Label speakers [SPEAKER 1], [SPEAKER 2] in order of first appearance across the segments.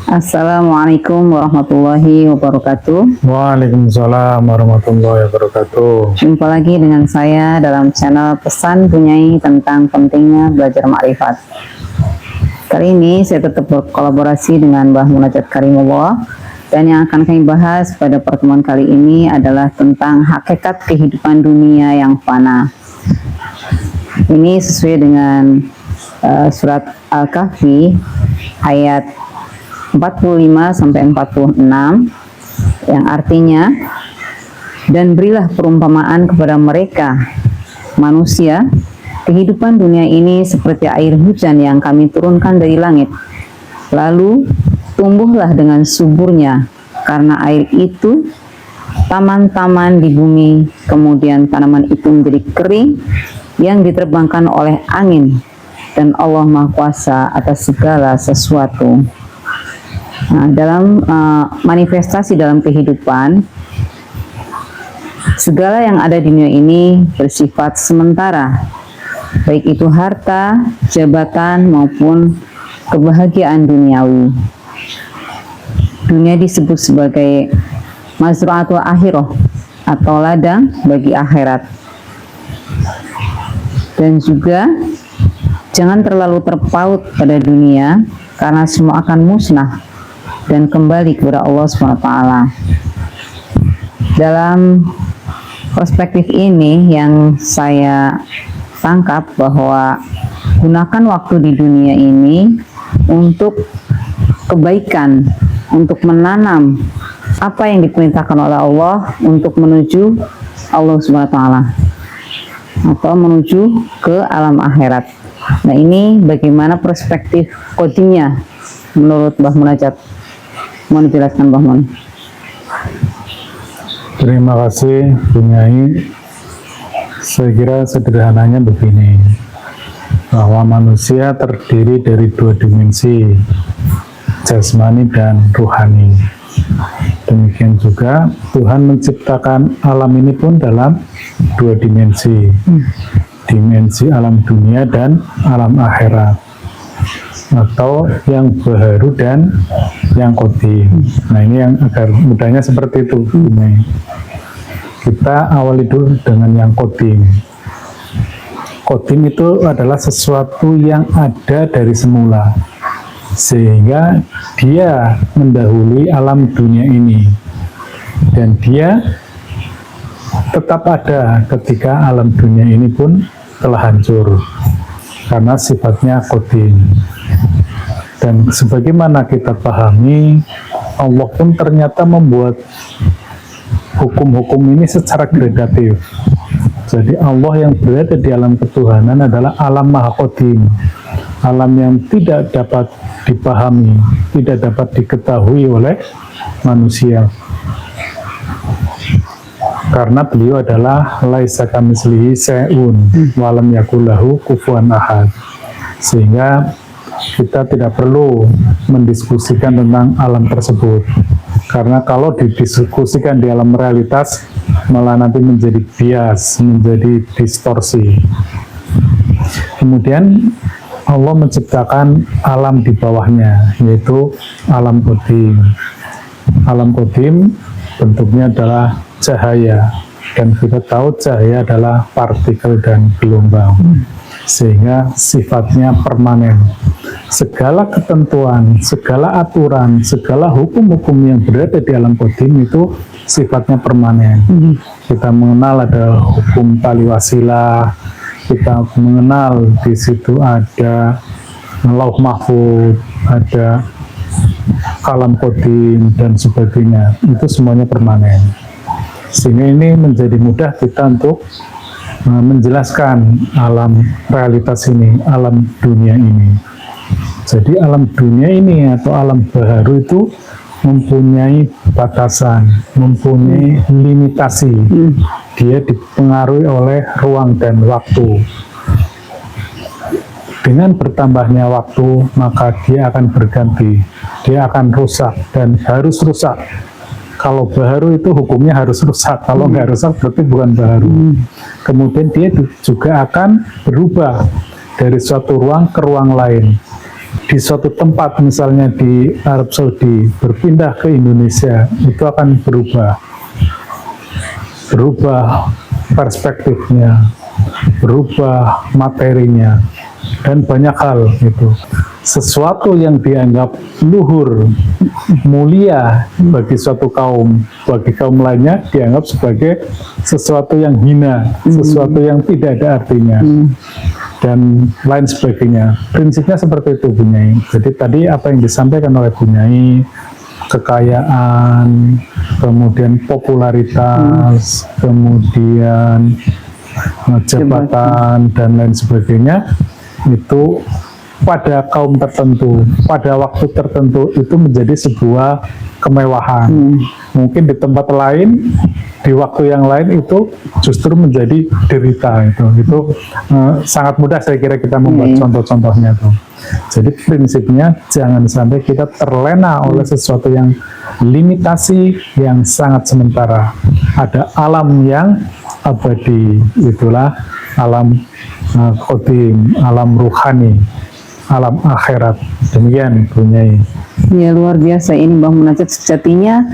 [SPEAKER 1] Assalamualaikum warahmatullahi wabarakatuh.
[SPEAKER 2] Waalaikumsalam warahmatullahi wabarakatuh.
[SPEAKER 1] Jumpa lagi dengan saya dalam channel Pesan Bunyai tentang pentingnya belajar makrifat. Kali ini saya tetap berkolaborasi dengan Mbah Munajat Karimullah, dan yang akan kami bahas pada pertemuan kali ini adalah tentang hakikat kehidupan dunia yang fana. Ini sesuai dengan surat Al-Kahfi ayat 45 sampai 46 yang artinya, dan berilah perumpamaan kepada mereka manusia, kehidupan dunia ini seperti air hujan yang kami turunkan dari langit, lalu tumbuhlah dengan suburnya karena air itu taman-taman di bumi, kemudian tanaman itu menjadi kering yang diterbangkan oleh angin, dan Allah Maha Kuasa atas segala sesuatu. Nah, dalam manifestasi dalam kehidupan, segala yang ada di dunia ini bersifat sementara, baik itu harta, jabatan, maupun kebahagiaan duniawi. Dunia disebut sebagai mazra'atul akhirah atau ladang bagi akhirat. Dan juga jangan terlalu terpaut pada dunia, karena semua akan musnah dan kembali kepada Allah SWT. Dalam perspektif ini yang saya tangkap bahwa gunakan waktu di dunia ini untuk kebaikan, untuk menanam apa yang diperintahkan oleh Allah untuk menuju Allah SWT atau menuju ke alam akhirat. Nah, ini bagaimana perspektif kodimnya menurut Mbah Munajat? Mohon dijelaskan, Mbah Mun.
[SPEAKER 2] Terima kasih Bunyai. Saya kira sederhananya begini, bahwa manusia terdiri dari dua dimensi, jasmani dan ruhani. Demikian juga Tuhan menciptakan alam ini pun dalam dua dimensi, dimensi alam dunia dan alam akhirat, atau yang baharu dan yang qadim. Nah, ini yang agar mudahnya seperti itu. Ini kita awali dulu dengan yang qadim. Qadim itu adalah sesuatu yang ada dari semula, sehingga dia mendahului alam dunia ini, dan dia tetap ada ketika alam dunia ini pun telah hancur, karena sifatnya qadim. Dan sebagaimana kita pahami, Allah pun ternyata membuat hukum-hukum ini secara gradatif. Jadi Allah yang berada di alam ketuhanan adalah alam maha qadim, alam yang tidak dapat dipahami, tidak dapat diketahui oleh manusia, karena beliau adalah laisa kamitslihi syai'un wa lam yakul lahu kufuwan ahad. Sehingga kita tidak perlu mendiskusikan tentang alam tersebut, karena kalau didiskusikan di alam realitas malah nanti menjadi bias, menjadi distorsi. Kemudian Allah menciptakan alam di bawahnya, yaitu alam qadim. Alam qadim bentuknya adalah cahaya, dan kita tahu cahaya adalah partikel dan gelombang, sehingga sifatnya permanen. Segala ketentuan, segala aturan, segala hukum-hukum yang berada di alam qadim itu sifatnya permanen. Kita mengenal ada hukum tali wasilah, kita mengenal di situ ada lauh mahfud, ada kalam qadim dan sebagainya. Itu semuanya permanen. Sehingga ini menjadi mudah kita untuk menjelaskan alam realitas ini, alam dunia ini. Jadi alam dunia ini atau alam baharu itu mempunyai batasan, mempunyai limitasi. Dia dipengaruhi oleh ruang dan waktu. Dengan bertambahnya waktu, maka dia akan berganti, dia akan rusak dan harus rusak. Kalau baharu itu hukumnya harus rusak, kalau nggak rusak berarti bukan baharu. Kemudian dia juga akan berubah dari suatu ruang ke ruang lain. Di di suatu tempat, misalnya di Arab Saudi, berpindah ke Indonesia, itu akan berubah perspektifnya, berubah materinya, dan banyak hal itu. Sesuatu yang dianggap luhur, mulia bagi suatu kaum, bagi kaum lainnya dianggap sebagai sesuatu yang hina, sesuatu yang tidak ada artinya, dan lain sebagainya. Prinsipnya seperti itu, Bu Nyai. Jadi tadi apa yang disampaikan oleh Bu Nyai, kekayaan, kemudian popularitas, kemudian jabatan, dan lain sebagainya, itu pada kaum tertentu, pada waktu tertentu itu menjadi sebuah kemewahan. Mungkin di tempat lain, di waktu yang lain itu justru menjadi derita. Itu sangat mudah saya kira kita membuat contoh-contohnya tuh. Jadi prinsipnya jangan sampai kita terlena oleh sesuatu yang limitasi, yang sangat sementara. Ada alam yang abadi, itulah alam qadim, alam ruhani, alam akhirat. Demikian, Bu Nyai.
[SPEAKER 1] Ya, luar biasa ini Mbah Munajat. Sejatinya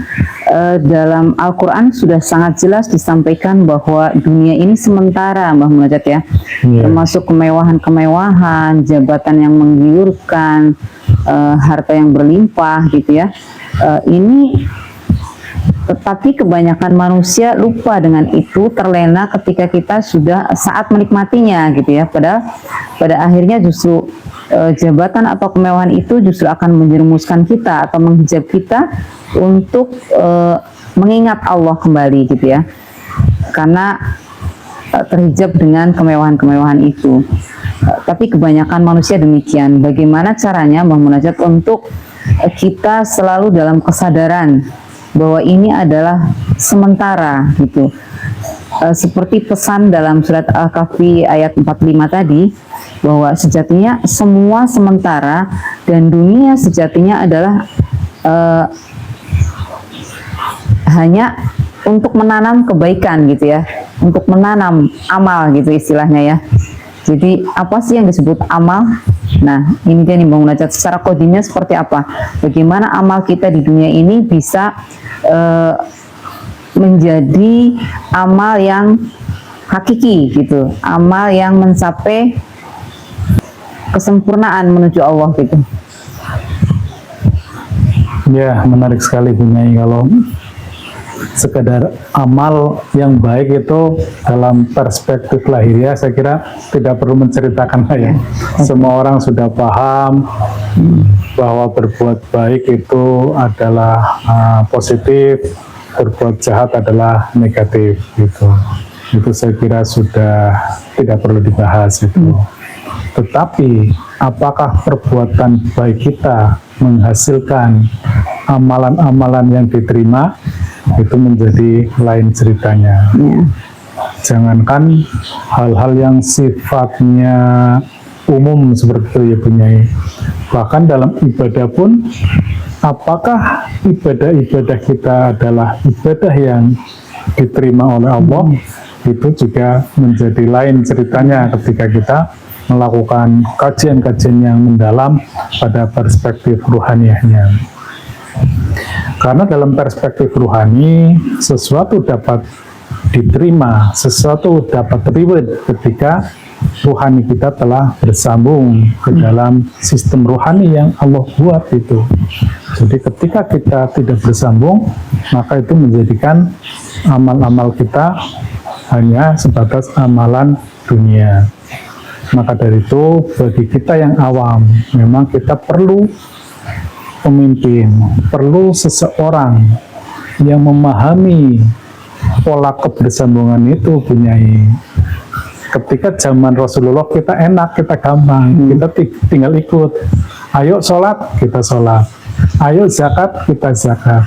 [SPEAKER 1] dalam Al-Quran sudah sangat jelas disampaikan bahwa dunia ini sementara, Mbah Munajat ya. Termasuk kemewahan-kemewahan, jabatan yang menggiurkan, harta yang berlimpah gitu ya. Tetapi kebanyakan manusia lupa dengan itu, terlena ketika kita sudah saat menikmatinya gitu ya. Padahal pada akhirnya justru jabatan atau kemewahan itu justru akan menjerumuskan kita atau menghijab kita untuk mengingat Allah kembali gitu ya. Karena terhijab dengan kemewahan-kemewahan itu. Tapi kebanyakan manusia demikian. Bagaimana caranya Mbah Munajat untuk kita selalu dalam kesadaran bahwa ini adalah sementara gitu. Seperti pesan dalam surat Al-Kahfi ayat 45 tadi, bahwa sejatinya semua sementara dan dunia sejatinya adalah hanya untuk menanam kebaikan gitu ya, untuk menanam amal gitu istilahnya ya. Jadi apa sih yang disebut amal? Nah, ini dia nih Mbah Munajat, secara kodimnya seperti apa? Bagaimana amal kita di dunia ini bisa menjadi amal yang hakiki gitu, amal yang mencapai kesempurnaan menuju Allah gitu.
[SPEAKER 2] Ya, menarik sekali Bu Nyai. Kalau sekedar amal yang baik itu dalam perspektif lahiriah, saya kira tidak perlu menceritakan lah ya. Semua orang sudah paham bahwa berbuat baik itu adalah positif, berbuat jahat adalah negatif gitu. Itu saya kira sudah tidak perlu dibahas itu. Tetapi apakah perbuatan baik kita menghasilkan amalan-amalan yang diterima, itu menjadi lain ceritanya. Jangankan hal-hal yang sifatnya umum seperti itu ya Bu Nyai. Bahkan dalam ibadah pun, apakah ibadah-ibadah kita adalah ibadah yang diterima oleh Allah, itu juga menjadi lain ceritanya ketika kita melakukan kajian-kajian yang mendalam pada perspektif ruhaniahnya. Karena dalam perspektif ruhani, sesuatu dapat diterima, sesuatu dapat reward ketika ruhani kita telah bersambung ke dalam sistem ruhani yang Allah buat itu. Jadi ketika kita tidak bersambung, maka itu menjadikan amal-amal kita hanya sebatas amalan dunia. Maka dari itu, bagi kita yang awam, memang kita perlu pemimpin, perlu seseorang yang memahami pola kebersambungan itu, Bu Nyai. Ketika zaman Rasulullah kita enak, kita gampang, kita tinggal ikut. Ayo sholat, kita sholat. Ayo zakat, kita zakat.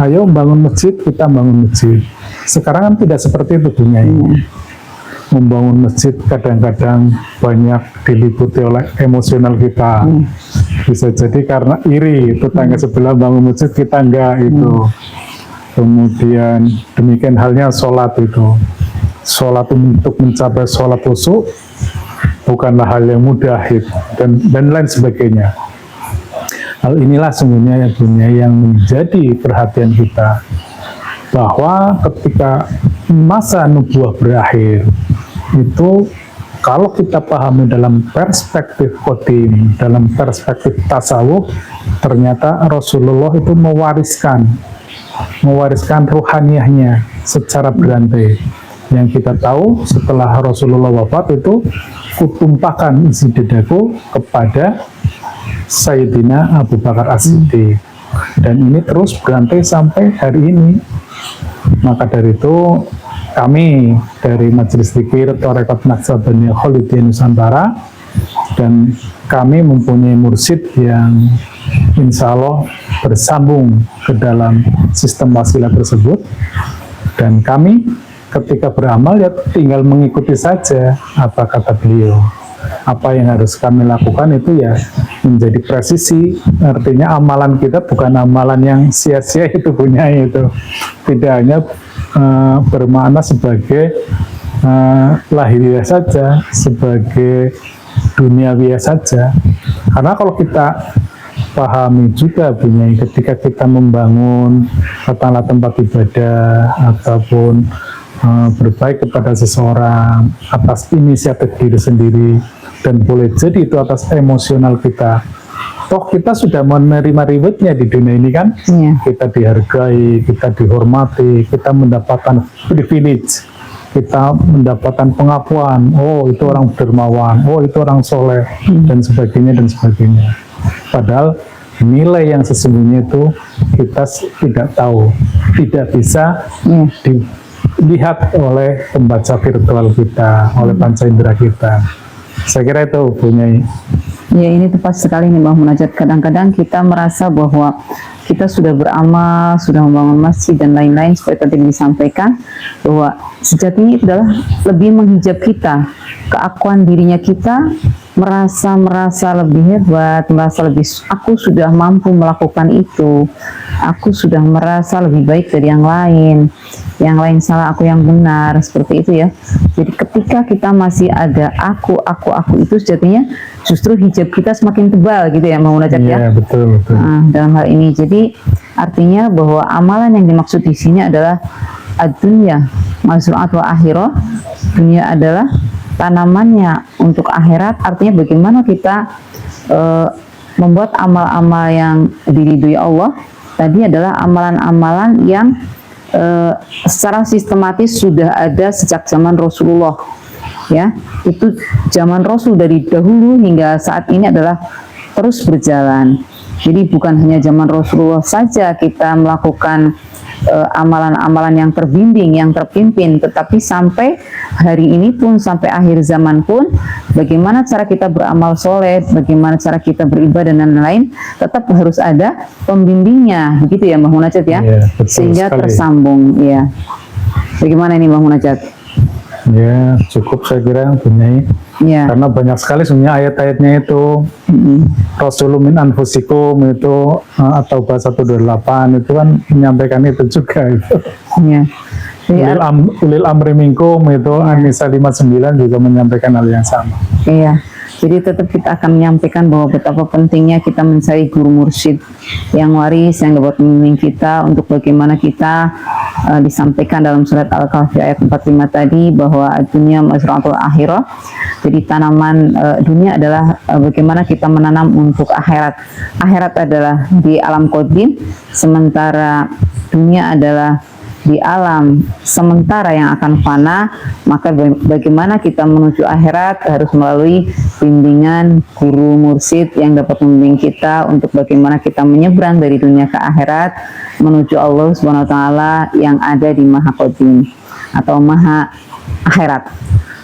[SPEAKER 2] Ayo bangun masjid, kita bangun masjid. Sekarang kan tidak seperti itu, Bu Nyai. Membangun masjid kadang-kadang banyak diliputi oleh emosional kita. Bisa jadi karena iri, tetangga sebelah bangun masjid, kita enggak itu. Kemudian demikian halnya sholat itu. Sholat untuk mencapai sholat khusyuk bukanlah hal yang mudah itu, dan lain sebagainya. Hal inilah sungguhnya ya dunia yang menjadi perhatian kita, bahwa ketika masa nubuah berakhir itu, kalau kita pahami dalam perspektif qadim, dalam perspektif tasawuf, ternyata Rasulullah itu mewariskan ruhaniyahnya secara berantai. Yang kita tahu setelah Rasulullah wafat itu, kutumpahkan isi dadaku kepada Sayyidina Abu Bakar As-Siddiq, dan ini terus berantai sampai hari ini. Maka dari itu kami dari Majelis Dzikir Tarekat Naqsabandiyah Khalidiyah Nusantara, dan kami mempunyai mursyid yang insya Allah bersambung ke dalam sistem wasilah tersebut, dan kami ketika beramal ya tinggal mengikuti saja apa kata beliau. Apa yang harus kami lakukan itu ya menjadi presisi, artinya amalan kita bukan amalan yang sia-sia itu punya itu, tidak hanya bermakna sebagai lahiriah saja, sebagai duniawiah saja. Karena kalau kita pahami juga Bunyai, ketika kita membangun katakanlah tempat ibadah ataupun berbaik kepada seseorang atas inisiatif diri sendiri, dan boleh jadi itu atas emosional kita, toh kita sudah menerima rewardnya di dunia ini kan. Kita dihargai, kita dihormati, kita mendapatkan privilege, kita mendapatkan pengakuan, oh itu orang dermawan, oh itu orang soleh, dan sebagainya dan sebagainya. Padahal nilai yang sesungguhnya itu kita tidak tahu, tidak bisa dilihat oleh pembaca virtual kita, oleh panca indera kita. Saya kira itu Bunyai.
[SPEAKER 1] Ya, ini tepat sekali nih Mbah Munajat. Kadang-kadang kita merasa bahwa kita sudah beramal, sudah membangun masjid dan lain-lain, seperti tadi disampaikan bahwa sejatinya itu adalah lebih menghijab kita, keakuan dirinya kita, merasa lebih hebat, merasa lebih, aku sudah mampu melakukan itu, aku sudah merasa lebih baik dari yang lain salah, aku yang benar, seperti itu ya. Jadi ketika kita masih ada aku itu, sejatinya justru hijab kita semakin tebal gitu ya, mau Najat ya.
[SPEAKER 2] Betul.
[SPEAKER 1] Dalam hal ini, jadi artinya bahwa amalan yang dimaksud di sini adalah ad-dunya mazru'at wa akhirah. Dunia adalah tanamannya untuk akhirat, artinya bagaimana kita membuat amal-amal yang diridhoi Allah. Tadi adalah amalan-amalan yang secara sistematis sudah ada sejak zaman Rasulullah, ya. Itu zaman Rasul dari dahulu hingga saat ini adalah terus berjalan. Jadi bukan hanya zaman Rasulullah saja kita melakukan amalan-amalan yang terbimbing, yang terpimpin, tetapi sampai hari ini pun, sampai akhir zaman pun, bagaimana cara kita beramal soleh, bagaimana cara kita beribadah dan lain-lain, tetap harus ada pembimbingnya, begitu ya Mbah Munajat ya, sehingga sekali tersambung ya. Bagaimana ini Mbah Munajat?
[SPEAKER 2] Ya cukup saya kira Bunyai. Karena banyak sekali sebenarnya ayat-ayatnya itu. Rasulun min anfusikum itu atau bahasa 128 itu kan menyampaikan itu juga itu. Ulil amri minkum itu An-Nisa 59 juga menyampaikan hal yang sama.
[SPEAKER 1] Iya. Jadi tetap kita akan menyampaikan bahwa betapa pentingnya kita mencari guru mursyid yang waris, yang dapat membimbing kita untuk bagaimana kita disampaikan dalam surat Al-Kahfi ayat 45 tadi, bahwa dunia mazra'atul akhirah. Jadi tanaman dunia adalah bagaimana kita menanam untuk akhirat. Akhirat adalah di alam qadim, sementara dunia adalah di alam sementara yang akan fana. Maka bagaimana kita menuju akhirat harus melalui bimbingan guru mursyid yang dapat membimbing kita untuk bagaimana kita menyeberang dari dunia ke akhirat menuju Allah Subhanahu wa taala yang ada di Maha Qadim atau Maha Akhirat.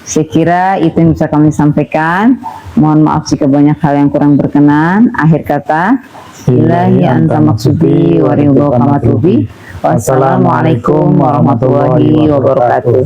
[SPEAKER 1] Saya kira itu yang bisa kami sampaikan. Mohon maaf jika banyak hal yang kurang berkenan. Akhir kata, Ilahi anta maksudi wa ridho kama tubi. Wassalamualaikum warahmatullahi wabarakatuh.